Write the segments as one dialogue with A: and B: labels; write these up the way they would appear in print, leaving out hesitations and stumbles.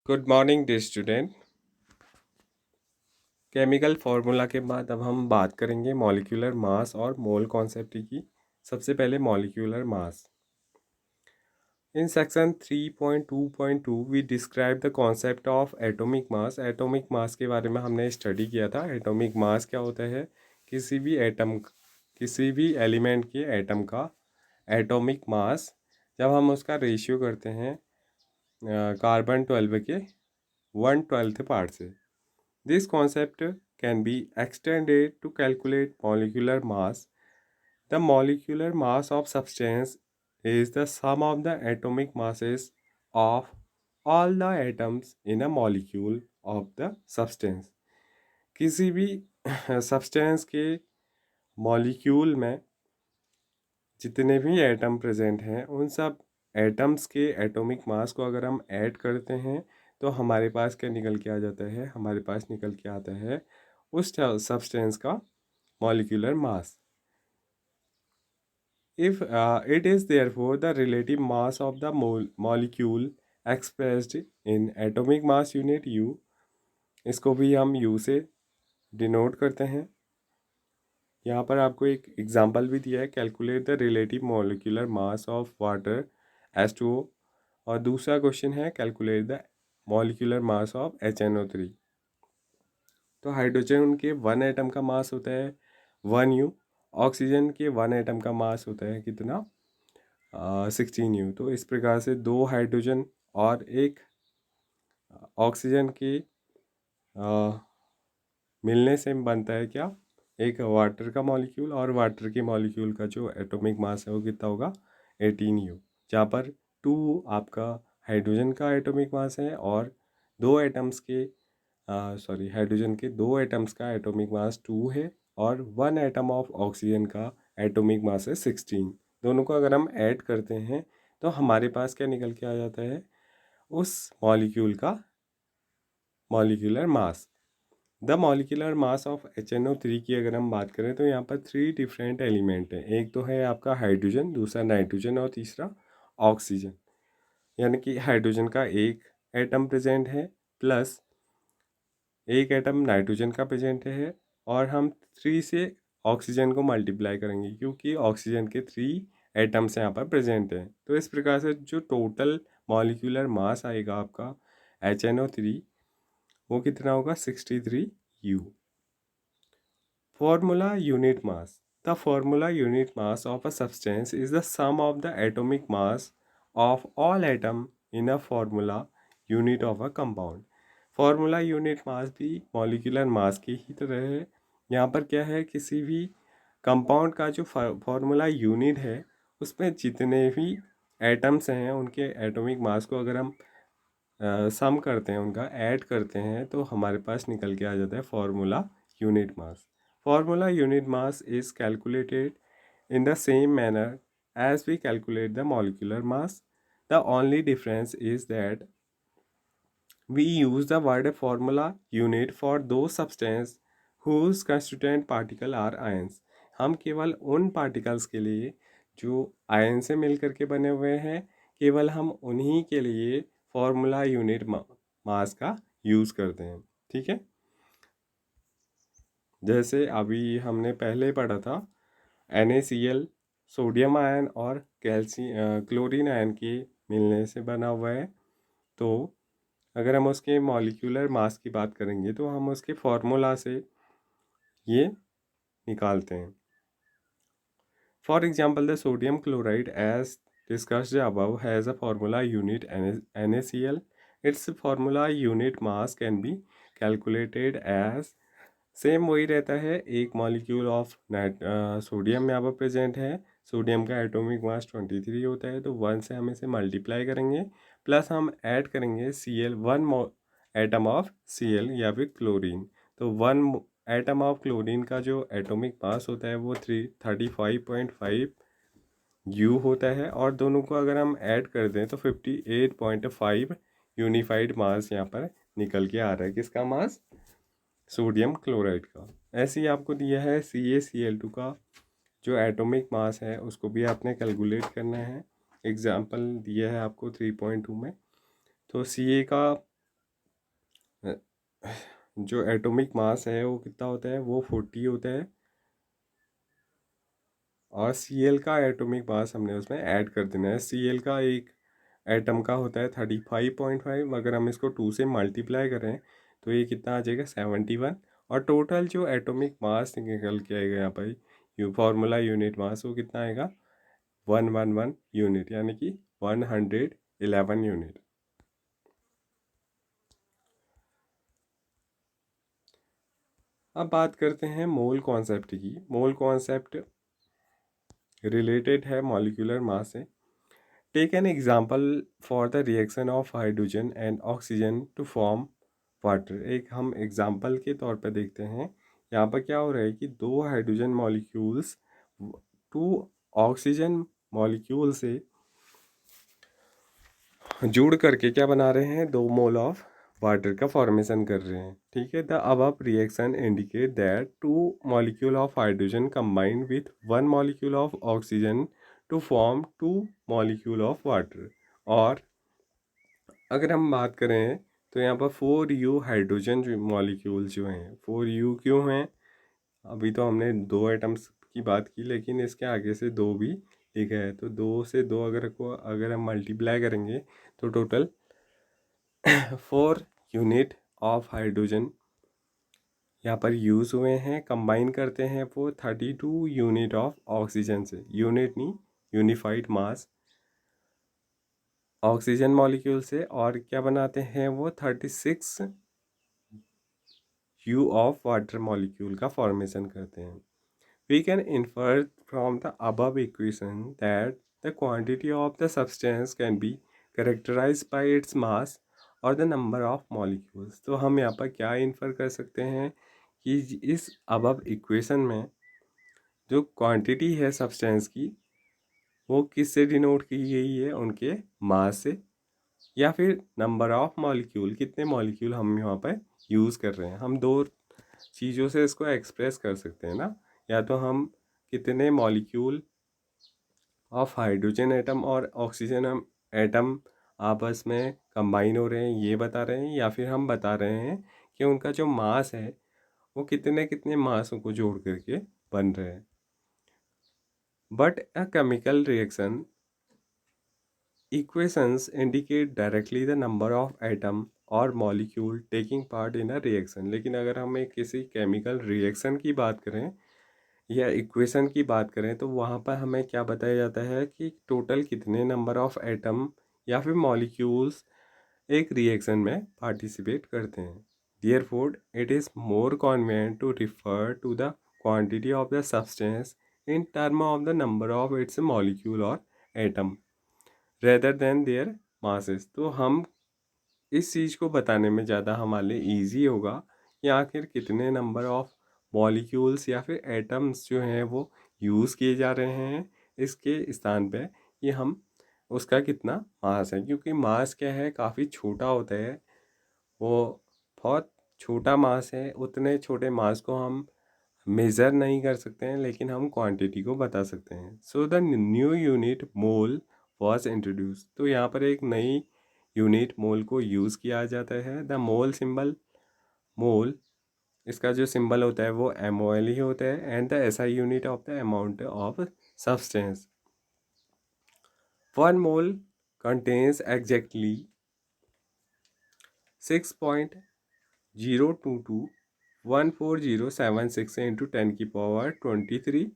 A: Good morning dear student. Chemical formula के बाद अब हम बात करेंगे मॉलिक्यूलर मास और मोल कॉन्सेप्ट की। सबसे पहले molecular mass. In section 3.2.2 we describe the concept of atomic mass. Atomic mass के बारे में हमने स्टडी किया था। एटॉमिक मास क्या होता है? किसी भी एलिमेंट के एटम का एटॉमिक मास जब हम उसका रेशियो करते हैं कार्बन 12 के 1/12 पार्ट से। This concept can be extended to calculate molecular mass. The molecular mass of substance is the sum of the atomic masses of all the atoms in a molecule of the substance. किसी भी substance के molecule में जितने भी atom present हैं उन सब atoms के एटॉमिक मास को अगर हम ऐड करते हैं तो हमारे पास क्या निकल के आ जाता है? हमारे पास निकल के आता है उस सब्सटेंस का molecular mass. If it is therefore the relative mass of the molecule expressed in atomic mass unit you. इसको भी हम यू से डिनोट करते हैं। यहाँ पर आपको एक एग्जांपल भी दिया है, calculate the relative molecular mass of water H2O। और दूसरा क्वेश्चन है calculate the molecular mass of HNO3। तो हाइड्रोजन के 1 एटम का मास होता है 1U। ऑक्सीजन के 1 एटम का मास होता है कितना? 16U। तो इस प्रकार से 2 हाइड्रोजन और एक ऑक्सीजन के मिलने से बनता है क्या? एक वाटर का मॉलिक्यूल। और वाटर के मॉलिक्यूल का जो एटॉमिक मास है वो कितना होगा? 18U। जहाँ पर 2 आपका हाइड्रोजन का एटॉमिक मास है और हाइड्रोजन के 2 एटम्स का एटॉमिक मास 2 है और 1 एटम ऑफ ऑक्सीजन का एटॉमिक मास है 16। दोनों को अगर हम ऐड करते हैं तो हमारे पास क्या निकल के आ जाता है? उस मॉलिक्यूल का molecular mass. The molecular mass of HNO3 की अगर हम बात करें तो यहाँ पर 3 डिफरेंट एलिमेंट हैं। एक तो है आपका हाइड्रोजन, दूसरा नाइट्रोजन और तीसरा ऑक्सीजन। यानी कि हाइड्रोजन का एक एटम प्रेजेंट है प्लस एक एटम नाइट्रोजन का प्रेजेंट है और हम 3 से ऑक्सीजन को मल्टीप्लाई करेंगे क्योंकि ऑक्सीजन के 3 एटम्स यहाँ पर प्रेजेंट हैं। तो इस प्रकार से जो टोटल मॉलिक्यूलर मास आएगा आपका HNO3 वो कितना होगा? 63U। Formula unit mass. The formula unit mass of a substance is the sum of the atomic mass of all atom in a formula unit of a compound. Formula unit mass भी molecular mass की ही तरह है। यहाँ पर क्या है? किसी भी कंपाउंड का जो फॉर्मूला यूनिट है उसमें जितने भी एटम्स हैं उनके एटॉमिक मास को अगर हम सम करते हैं, उनका ऐड करते हैं तो हमारे पास निकल के आ जाता है formula unit mass. Formula unit mass is calculated in the same manner as we calculate the molecular mass. The only difference is that we use the word formula unit for those substances whose constituent particle are ions. हम केवल उन particles के लिए जो ion से मिलकर के बने हुए हैं, केवल हम उन्हीं के लिए फॉर्मूला यूनिट मास का यूज़ करते हैं। ठीक है, जैसे अभी हमने पहले पढ़ा था NaCl सोडियम आयन और क्लोरीन आयन के मिलने से बना हुआ है। तो अगर हम उसके मॉलिक्यूलर मास की बात करेंगे तो हम उसके फॉर्मूला से ये निकालते हैं। For example the sodium chloride as discussed above has a formula unit NaCl. Its formula unit mass can be calculated as same वही रहता है। एक मॉलिक्यूल ऑफ सोडियम यहाँ पर प्रेजेंट है। सोडियम का एटॉमिक मास 23 होता है तो 1 से हम इसे मल्टीप्लाई करेंगे प्लस हम ऐड करेंगे Cl 1 एटम ऑफ Cl या फिर क्लोरीन। तो 1 एटम ऑफ क्लोरीन का जो एटॉमिक मास होता है वो 35.5 U होता है और दोनों को अगर हम ऐड कर दें तो 58.5 यूनिफाइड मास यहाँ पर निकल के आ रहा है। किसका मास? सोडियम क्लोराइड का। ऐसे ही आपको दिया है CaCl2 का जो एटॉमिक मास है उसको भी आपने कैलकुलेट करना है। एग्जाम्पल दिया है आपको 3.2 में। तो Ca का जो एटॉमिक मास है वो कितना होता है, वो 40 होता है। और Cl का एटॉमिक मास हमने उसमें ऐड कर देना है। Cl का एक एटम का होता है 35.5, अगर हम इसको 2 से मल्टीप्लाई करें तो ये कितना आ जाएगा 71। और टोटल जो एटॉमिक मास निकल के आएगा यहाँ पर फॉर्मूला यूनिट मास, वो कितना आएगा 111 यूनिट, यानी कि 111 यूनिट। अब बात करते हैं मोल कॉन्सेप्ट की। मोल कॉन्सेप्ट रिलेटेड है मॉलिक्यूलर मास से। Take an example for the reaction of hydrogen and oxygen to form water. एक हम एग्जाम्पल के तौर पर देखते हैं। यहाँ पर क्या हो रहा है कि दो hydrogen molecules to oxygen molecule से जुड़ करके क्या बना रहे हैं, 2 मोल ऑफ वाटर का फॉर्मेशन कर रहे हैं। ठीक है, the above reaction indicate that 2 molecule of hydrogen combined with 1 molecule of oxygen to form 2 molecule of water. और अगर हम बात करें तो यहाँ पर 4U हाइड्रोजन मॉलिक्यूल जो हैं, 4U क्यों हैं, अभी तो हमने 2 एटम्स की बात की, लेकिन इसके आगे से 2 भी लिखा है। तो 2 से 2 अगर हम मल्टीप्लाई करेंगे तो टोटल 4 यूनिट ऑफ हाइड्रोजन यहाँ पर यूज़ हुए हैं। कंबाइन करते हैं वो 32 यूनिट ऑफ ऑक्सीजन से, यूनिट नहीं, यूनिफाइड मास ऑक्सीजन मॉलिक्यूल से। और क्या बनाते हैं वो 36 यू ऑफ वाटर मॉलिक्यूल का फॉर्मेशन करते हैं। We can infer from the above equation that the quantity of the substance can be characterized by its mass और the number of molecules। तो हम यहाँ पर क्या इन्फर कर सकते हैं कि इस above equation में जो क्वांटिटी है सब्सटेंस की, वो किससे डिनोट की गई है, उनके मास से, या फिर नंबर ऑफ मॉलिक्यूल, कितने मॉलिक्यूल हम यहाँ पर यूज़ कर रहे हैं। हम 2 चीज़ों से इसको एक्सप्रेस कर सकते हैं ना, या तो हम कितने मॉलिक्यूल ऑफ हाइड्रोजन एटम और ऑक्सीजन एटम आपस में कंबाइन हो रहे हैं ये बता रहे हैं, या फिर हम बता रहे हैं कि उनका जो मास है वो कितने कितने मासों को जोड़ करके बन रहे हैं। But a chemical reaction equations indicate directly the number of atom और molecule taking part in a reaction। लेकिन अगर हम एक किसी केमिकल रिएक्शन की बात करें या इक्वेशन की बात करें तो वहाँ पर हमें क्या बताया जाता है कि टोटल कितने नंबर ऑफ एटम या फिर मॉलिक्यूल्स एक रिएक्शन में पार्टिसिपेट करते हैं। Therefore, it is more convenient to refer to the quantity of the substance in terms of the number of its molecule or atom rather than there masses. तो हम इस चीज़ को बताने में ज़्यादा हमारे लिए ईजी होगा कि आखिर कितने नंबर ऑफ मॉलिक्यूल्स या फिर एटम्स जो हैं वो यूज़ किए जा रहे हैं इसके स्थान पे, कि हम उसका कितना मास है। क्योंकि मास क्या है, काफ़ी छोटा होता है, वो बहुत छोटा मास है। उतने छोटे मास को हम मेज़र नहीं कर सकते हैं, लेकिन हम क्वांटिटी को बता सकते हैं। So the new unit mole was introduce. तो यहाँ पर एक नई यूनिट मोल को यूज़ किया जाता है। द मोल सिंबल, मोल इसका जो सिंबल होता है वो MOL ही होता है। And the SI unit of the amount of substance. 1 mole contains exactly 6.0221407 into 10⁻23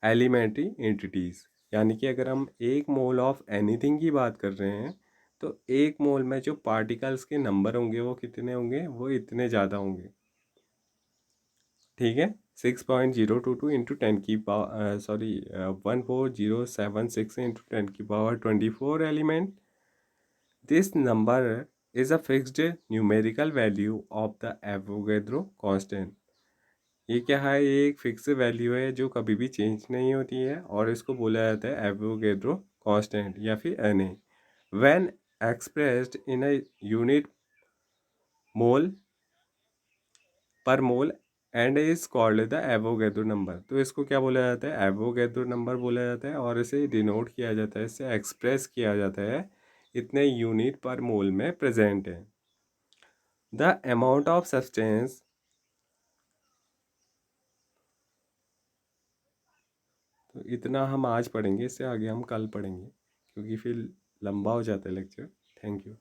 A: elementary entities. यानी कि अगर हम 1 मोल ऑफ एनीथिंग की बात कर रहे हैं तो 1 मोल में जो पार्टिकल्स के नंबर होंगे वो कितने होंगे, वो इतने ज़्यादा होंगे। ठीक है, 6.022 into 1476 into 10⁻24 element. This number is a fixed numerical value of the Avogadro constant। ये क्या है, ये एक फिक्स वैल्यू है जो कभी भी चेंज नहीं होती है और इसको बोला जाता है एवोगैड्रो कांस्टेंट या फिर Na। When expressed in a unit mole per mole and is called the Avogadro number. तो इसको क्या बोला जाता है, एवोगैड्रो नंबर बोला जाता है, और इसे डिनोट किया जाता है, इसे एक्सप्रेस किया जाता है इतने यूनिट पर मोल में प्रेजेंट है। द अमाउंट ऑफ सब्सटेंस तो इतना हम आज पढ़ेंगे, इससे आगे हम कल पढ़ेंगे क्योंकि फिर लंबा हो जाता है लेक्चर। Thank you.